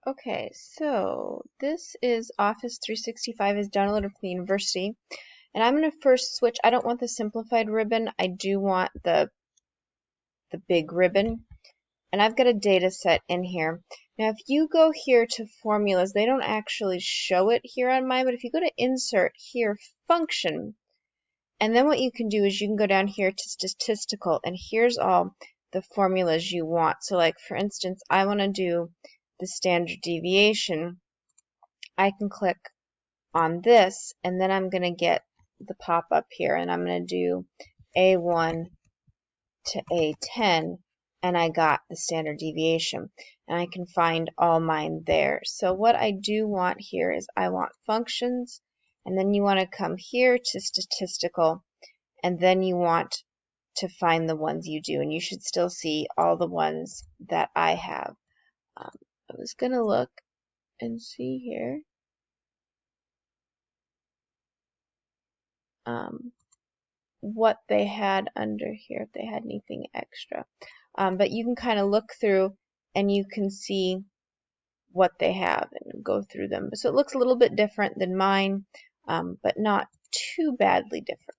Okay, so this is Office 365 is downloaded from the university. And I'm going to first switch. I don't want the simplified ribbon. I do want the big ribbon. And I've got a data set in here. Now, if you go here to formulas, they don't actually show it here on mine, but if you go to insert here, function, and then what you can do is you can go down here to statistical, and here's all the formulas you want. So like, for instance, I want to do the standard deviation. I can click on this, and then I'm going to get the pop-up here, and I'm going to do A1 to A10, and I got the standard deviation, and I can find all mine there. So what I do want here is I want functions, and then you want to come here to statistical, and then you want to find the ones you do, and you should still see all the ones that I have. I was going to look and see here. What they had under here, if they had anything extra. But you can kind of look through and you can see what they have and go through them. So it looks a little bit different than mine, but not too badly different.